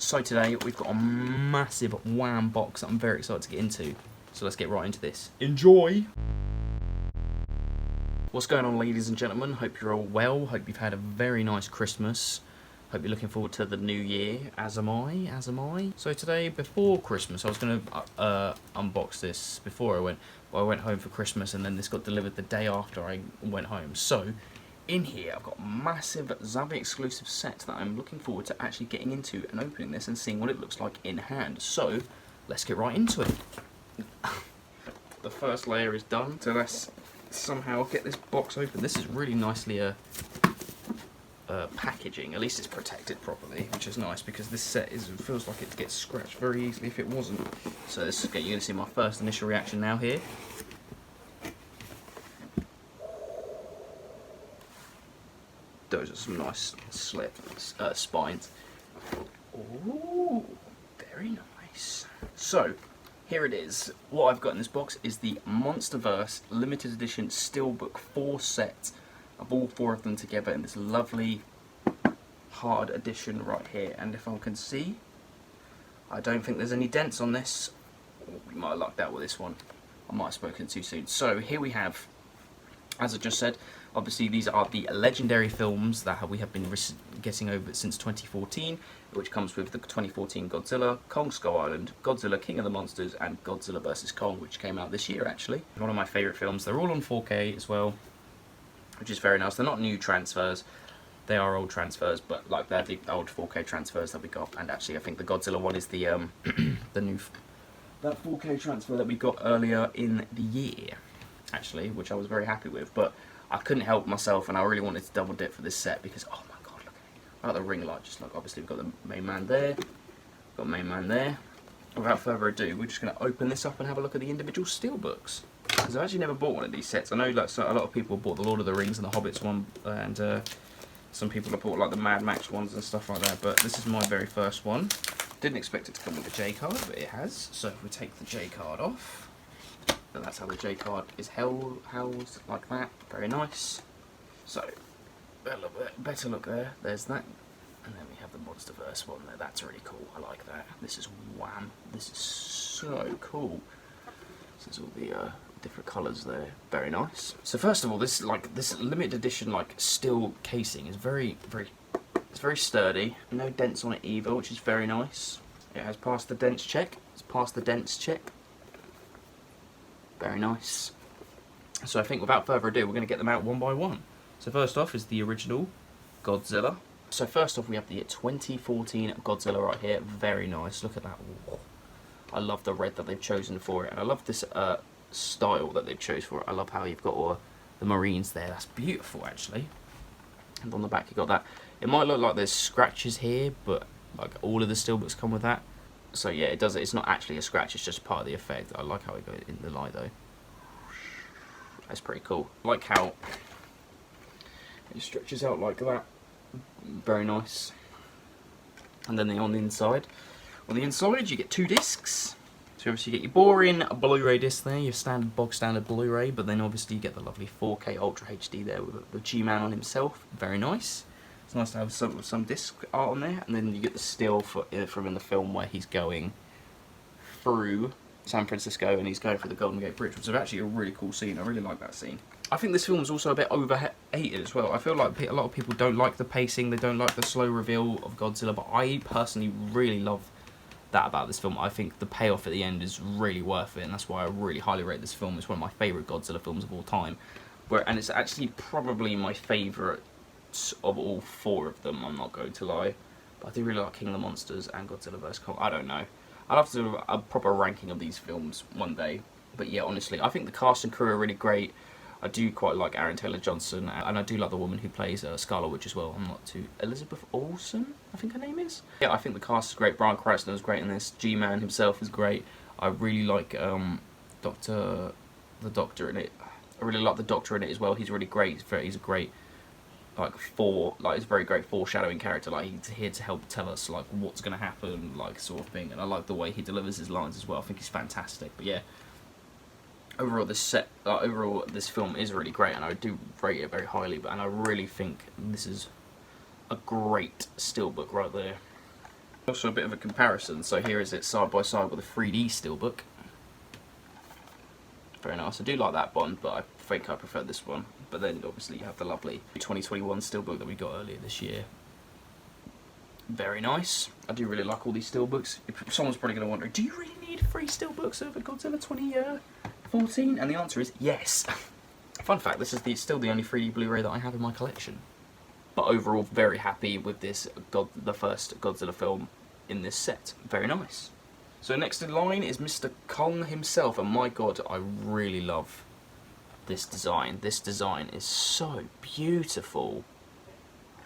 So today we've got a massive wham box that I'm very excited to get into. So let's get right into this. Enjoy! What's going on, ladies and gentlemen? Hope you're all well. Hope you've had a very nice Christmas. Hope you're looking forward to the new year, as am I. So today, before Christmas, I was going to unbox this before I went home for Christmas, and then this got delivered the day after I went home. So, in here, I've got a massive Zavvi Exclusive set that I'm looking forward to actually getting into and opening this and seeing what it looks like in hand. So, let's get right into it. The first layer is done, so let's somehow get this box open. This is really nicely packaging. At least it's protected properly, which is nice because this set feels like it gets scratched very easily if it wasn't. So this is, you're going to see my first initial reaction now here. Those are some nice spines. Ooh, very nice. So, here it is. What I've got in this box is the MonsterVerse limited edition Steelbook 4 set of all 4 of them together in this lovely hard edition right here. And if I can see, I don't think there's any dents on this. We might have lucked out with this one. I might have spoken too soon. So here we have, as I just said, obviously these are the legendary films that we have been getting over since 2014, which comes with the 2014 Godzilla, Kong Skull Island, Godzilla King of the Monsters, and Godzilla vs. Kong, which came out this year actually. One of my favourite films. They're all on 4K as well, which is very nice. They're not new transfers, they are old transfers, but like they're the old 4K transfers that we got. And actually I think the Godzilla one is the the new that 4K transfer that we got earlier in the year, actually, which I was very happy with. But I couldn't help myself, and I really wanted to double dip for this set because, oh my god, look at the ring light. Just look, obviously we've got the main man there, got main man there. Without further ado, we're just going to open this up and have a look at the individual steelbooks. Because I've actually never bought one of these sets. I know like, so a lot of people bought the Lord of the Rings and the Hobbits one, and some people have bought like the Mad Max ones and stuff like that, but this is my very first one. Didn't expect it to come with a J card, but it has. So if we take the J card off, and that's how the J card is housed, like that. Very nice. So, a little bit better look there. There's that. And then we have the MonsterVerse one there. That's really cool. I like that. This is wham. This is so cool. So there's all the different colours there. Very nice. So first of all, this limited edition steel casing is it's very sturdy. No dents on it either, which is very nice. It has passed the dents check. It's passed the dents check. Very nice. So I think without further ado, we're going to get them out one by one. So first off is the original Godzilla. So first off we have the 2014 Godzilla right here. Very nice. Look at that. Ooh. I love the red that they've chosen for it. And I love this style that they've chosen for it. I love how you've got all the Marines there. That's beautiful actually. And on the back you've got that. It might look like there's scratches here, but like all of the steelbooks come with that. So yeah, it does. It's not actually a scratch, it's just part of the effect. I like how it goes in the light though. That's pretty cool. I like how it stretches out like that. Very nice. And then on the inside. On the inside you get 2 discs. So obviously you get your boring Blu-ray disc there, your bog standard Blu-ray, but then obviously you get the lovely 4K Ultra HD there with the G-Man on himself. Very nice. It's nice to have some disc art on there, and then you get the still from in the film where he's going through San Francisco and he's going through the Golden Gate Bridge, which is actually a really cool scene. I really like that scene. I think this film is also a bit overhated as well. I feel like a lot of people don't like the pacing, they don't like the slow reveal of Godzilla, but I personally really love that about this film. I think the payoff at the end is really worth it, and that's why I really highly rate this film. It's one of my favourite Godzilla films of all time, and it's actually probably my favourite of all 4 of them, I'm not going to lie. But I do really like King of the Monsters and Godzilla vs. Kong. I don't know. I'll have to do a proper ranking of these films one day. But yeah, honestly, I think the cast and crew are really great. I do quite like Aaron Taylor-Johnson, and I do like the woman who plays Scarlet Witch as well. I'm not too... Elizabeth Olsen, I think her name is? Yeah, I think the cast is great. Bryan Cranston is great in this. G-Man himself is great. I really like the Doctor in it. I really like the Doctor in it as well. He's really great. He's a great... he's a very great foreshadowing character. Like, he's here to help tell us like what's going to happen, like sort of thing. And I like the way he delivers his lines as well. I think he's fantastic. But yeah, overall this film is really great, and I do rate it very highly. And I really think this is a great steelbook right there. Also a bit of a comparison, so here is it side by side with a 3D Steelbook. Very nice. I do like that Bond, but I think I prefer this one. But then obviously you have the lovely 2021 Steelbook that we got earlier this year. Very nice. I do really like all these Steelbooks. If someone's probably going to wonder, do you really need 3 Steelbooks over Godzilla 2014? And the answer is yes. Fun fact, this is still the only 3D Blu-ray that I have in my collection. But overall, very happy with this, the first Godzilla film in this set. Very nice. So next in line is Mr. Kong himself, and my god, I really love this design. This design is so beautiful.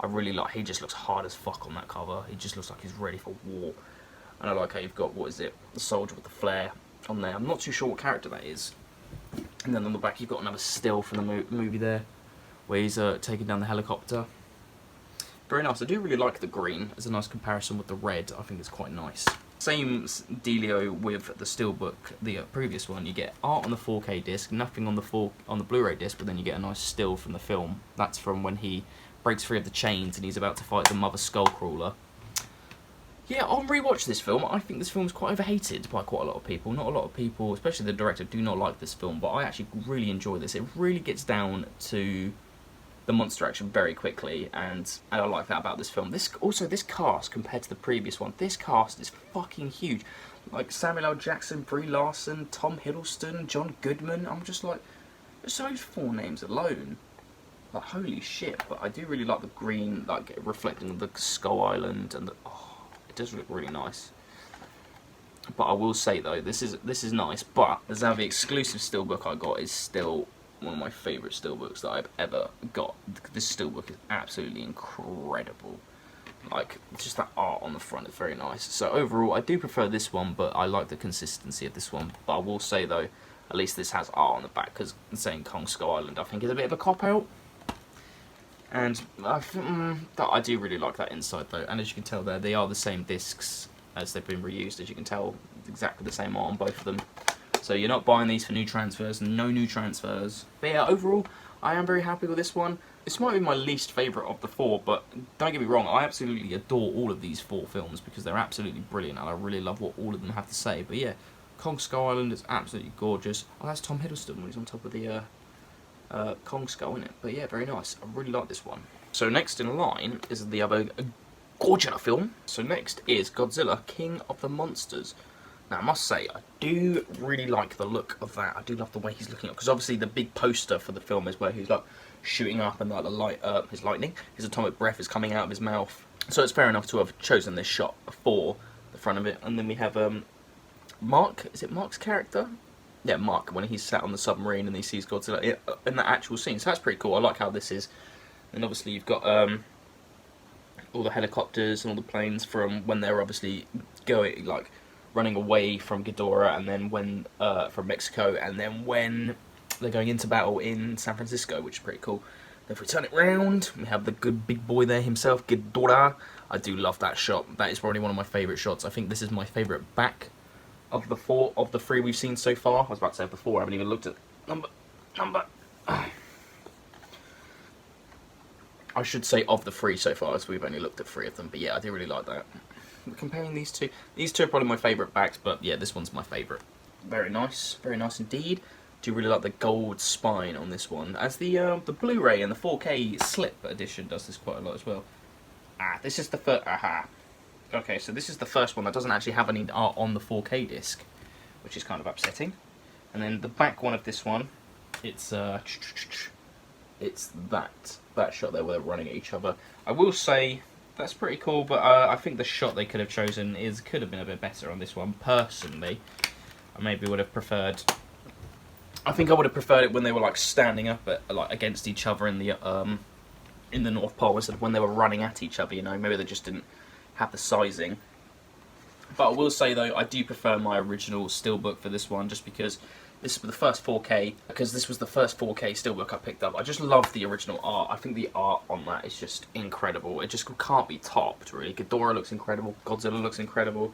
I really like, he just looks hard as fuck on that cover. He just looks like he's ready for war. And I like how you've got, what is it, the soldier with the flare on there. I'm not too sure what character that is. And then on the back you've got another still from the movie there, where he's taking down the helicopter. Very nice. I do really like the green as a nice comparison with the red. I think it's quite nice. Same dealio with the Steelbook, the previous one. You get art on the 4K disc, nothing on the Blu-ray disc, but then you get a nice still from the film. That's from when he breaks free of the chains and he's about to fight the Mother Skullcrawler. Yeah, on rewatch this film, I think this film's quite overhated by quite a lot of people. Not a lot of people, especially the director, do not like this film, but I actually really enjoy this. It really gets down to the monster action very quickly, and I like that about this film. This cast, compared to the previous one, this cast is fucking huge. Like Samuel L. Jackson, Brie Larson, Tom Hiddleston, John Goodman. I'm just like, just those 4 names alone, like holy shit. But I do really like the green, like reflecting the Skull Island, and it does look really nice. But I will say though, this is nice, but the Zavvi Exclusive Steelbook I got is still one of my favourite Steelbooks that I've ever got. This Steelbook is absolutely incredible. Like, just that art on the front is very nice. So overall, I do prefer this one, but I like the consistency of this one. But I will say though, at least this has art on the back, because saying Kong Skull Island I think is a bit of a cop-out. And I do really like that inside though, and as you can tell there, they are the same discs as they've been reused. As you can tell, exactly the same art on both of them. So you're not buying these for new transfers, no new transfers. But yeah, overall, I am very happy with this one. This might be my least favourite of the 4, but don't get me wrong, I absolutely adore all of these 4 films because they're absolutely brilliant and I really love what all of them have to say. But yeah, Kong Skull Island is absolutely gorgeous. Oh, that's Tom Hiddleston when he's on top of the Kong Skull, in it. But yeah, very nice. I really like this one. So next in line is the other Godzilla film. So next is Godzilla King of the Monsters. Now, I must say, I do really like the look of that. I do love the way he's looking up, because obviously the big poster for the film is where he's like shooting up and like the light, his lightning, his atomic breath is coming out of his mouth. So it's fair enough to have chosen this shot for the front of it. And then we have Mark. Is it Mark's character? Yeah, Mark, when he's sat on the submarine and he sees Godzilla in the actual scene. So that's pretty cool. I like how this is. And obviously you've got all the helicopters and all the planes from when they're obviously going, like, running away from Ghidorah, and then when from Mexico, and then when they're going into battle in San Francisco, which is pretty cool. Then if we turn it round, we have the good big boy there himself, Ghidorah. I do love that shot. That is probably one of my favourite shots. I think this is my favourite back of the 3 we've seen so far. I was about to say before, I haven't even looked at number. I should say of the 3 so far, as we've only looked at 3 of them. But yeah, I do really like that. Comparing these two are probably my favourite backs, but yeah, this one's my favourite. Very nice indeed. Do really like the gold spine on this one, as the Blu-ray and the 4K slip edition does this quite a lot as well. This is the first. Okay, so this is the first one that doesn't actually have any art on the 4K disc, which is kind of upsetting. And then the back one of this one, it's that shot there where they're running at each other. I will say, that's pretty cool, but I think the shot they could have chosen could have been a bit better on this one. Personally, I maybe would have preferred. I think I would have preferred it when they were like standing up against each other in the North Pole, instead of when they were running at each other. You know, maybe they just didn't have the sizing. But I will say though, I do prefer my original Steelbook for this one, just because this was the first 4K. Because this was the first 4K Steelbook I picked up. I just love the original art. I think the art on that is just incredible. It just can't be topped, really. Ghidorah looks incredible. Godzilla looks incredible.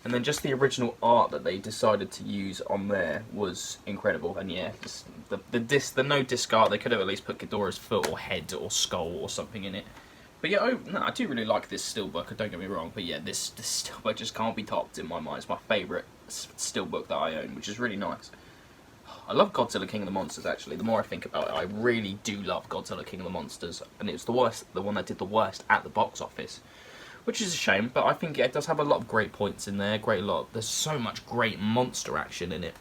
And then just the original art that they decided to use on there was incredible. And yeah, just the no disc art. They could have at least put Ghidorah's foot or head or skull or something in it. But yeah, no, I do really like this Steelbook, don't get me wrong, but yeah, this Steelbook just can't be topped in my mind. It's my favourite Steelbook that I own, which is really nice. I love Godzilla King of the Monsters, actually. The more I think about it, I really do love Godzilla King of the Monsters, and it was the one that did the worst at the box office, which is a shame, but I think it does have a lot of great points in there, there's so much great monster action in it.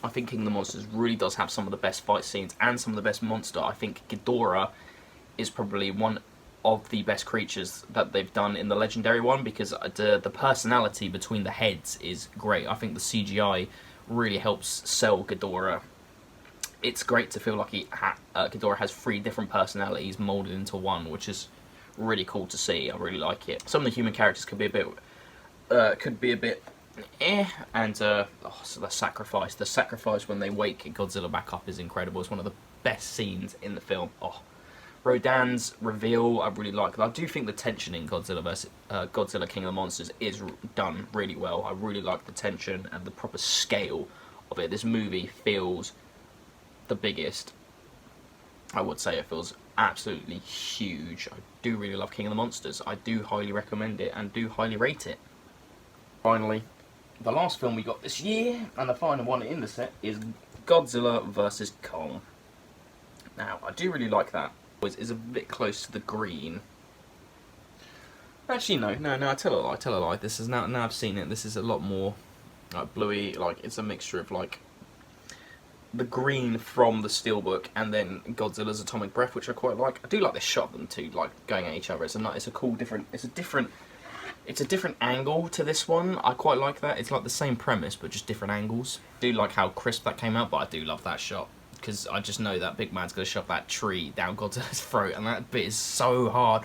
I think King of the Monsters really does have some of the best fight scenes and some of the best monster. I think Ghidorah is probably one of the best creatures that they've done in the Legendary one, because the personality between the heads is great. I think the CGI really helps sell Ghidorah. It's great to feel like Ghidorah has 3 different personalities molded into one, which is really cool to see. I really like it. Some of the human characters could be a bit and so the sacrifice when they wake Godzilla back up is incredible. It's one of the best scenes in the film. Rodan's reveal, I really like. I do think the tension in Godzilla King of the Monsters is done really well. I really like the tension and the proper scale of it. This movie feels the biggest. I would say it feels absolutely huge. I do really love King of the Monsters. I do highly recommend it and do highly rate it. Finally, the last film we got this year, and the final one in the set, is Godzilla vs. Kong. Now, I do really like that. It's a bit close to the green. Actually, no, I tell a lie. This is now I've seen it. This is a lot more like bluey. Like, it's a mixture of like the green from the Steelbook and then Godzilla's atomic breath, which I quite like. I do like the shot of them two, like going at each other. It's a cool different. It's a different angle to this one. I quite like that. It's like the same premise, but just different angles. I do like how crisp that came out, but I do love that shot, because I just know that big man's going to shove that tree down Godzilla's throat, and that bit is so hard.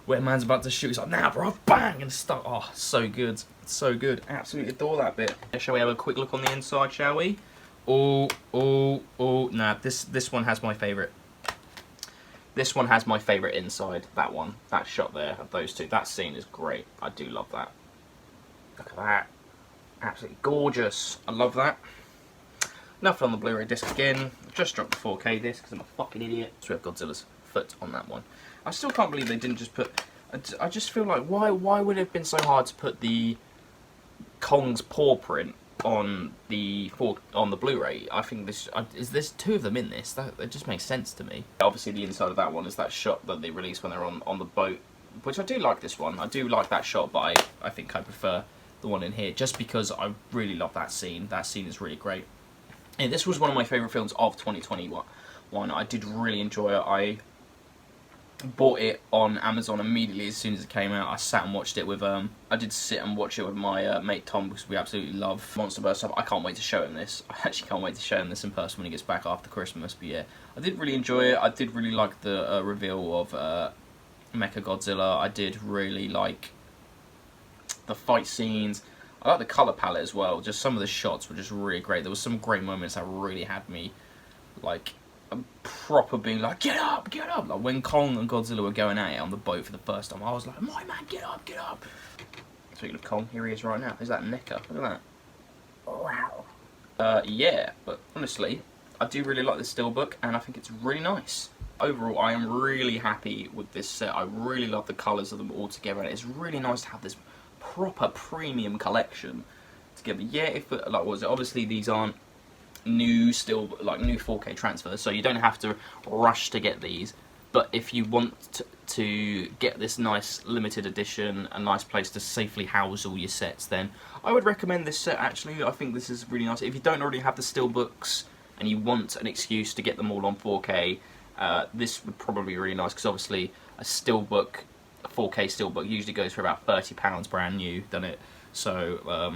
Where man's about to shoot, it's like, nah, bro, bang, and stuff. Oh, so good. So good. Absolutely adore that bit. Shall we have a quick look on the inside, shall we? Oh, nah, this one has my favourite. This one has my favourite inside, that one. That shot there of those two. That scene is great. I do love that. Look at that. Absolutely gorgeous. I love that. Nothing on the Blu-ray disc again. Just dropped the 4K disc because I'm a fucking idiot. So we have Godzilla's foot on that one. I still can't believe they didn't just put... I just feel like, why would it have been so hard to put the Kong's paw print on the Blu-ray? I think there's 2 of them in this. That just makes sense to me. Obviously, the inside of that one is that shot that they released when they're on the boat, which I do like this one. I do like that shot, but I think I prefer the one in here, just because I really love that scene. That scene is really great. And this was one of my favourite films of 2021. I did really enjoy it. I bought it on Amazon immediately as soon as it came out. I sat and watched it with I did sit and watch it with my mate Tom, because we absolutely love MonsterVerse stuff. I can't wait to show him this. I actually can't wait to show him this in person when he gets back after Christmas. But yeah, I did really enjoy it. I did really like the reveal of Mechagodzilla. I did really like the fight scenes. I like the colour palette as well. Just some of the shots were just really great. There was some great moments that really had me like proper being like, get up, get up. Like when Kong and Godzilla were going at it on the boat for the first time, I was like, my man, get up, get up. Speaking of Kong, here he is right now. Is that Necker? Look at that. Wow. Yeah, but honestly, I do really like this Steelbook, and I think it's really nice. Overall, I am really happy with this set. I really love the colours of them all together, and it's really nice to have this proper premium collection together. Yeah, like what was it? Obviously, these aren't new 4K transfers, so you don't have to rush to get these. But if you want to get this nice limited edition, a nice place to safely house all your sets, then I would recommend this set. Actually, I think this is really nice. If you don't already have the Steelbooks and you want an excuse to get them all on 4K, this would probably be really nice, because obviously a 4K Steelbook usually goes for about £30 brand new, doesn't it? So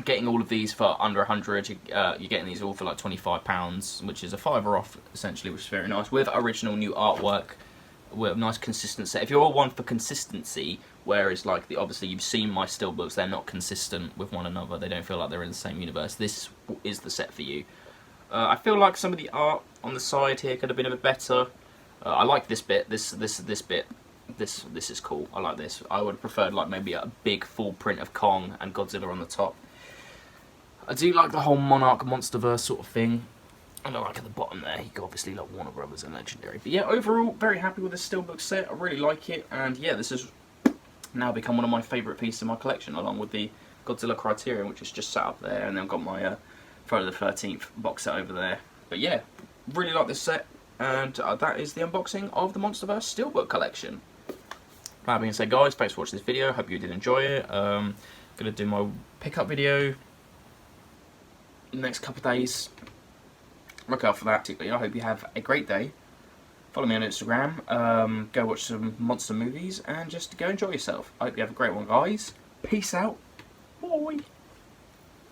getting all of these for under 100, you're getting these all for like £25, which is a £5 off essentially, which is very nice, with original new artwork, with a nice consistent set. If you're all one for consistency, whereas like obviously you've seen my Steelbooks, they're not consistent with one another, they don't feel like they're in the same universe, this is the set for you. I feel like some of the art on the side here could have been a bit better. I like this bit, this bit. This is cool. I like this. I would have preferred like maybe a big full print of Kong and Godzilla on the top. I do like the whole Monarch MonsterVerse sort of thing. And like at the bottom there, you got obviously like Warner Brothers and Legendary. But yeah, overall, very happy with this Steelbook set. I really like it, and yeah, this has now become one of my favourite pieces in my collection, along with the Godzilla Criterion, which is just sat up there, and then I've got my Friday the 13th box set over there. But yeah, really like this set, and that is the unboxing of the MonsterVerse Steelbook collection. That being said, guys, thanks for watching this video. Hope you did enjoy it. Gonna do my pickup video in the next couple of days. Look out for that. I hope you have a great day. Follow me on Instagram. Go watch some monster movies and just go enjoy yourself. I hope you have a great one, guys. Peace out. Bye.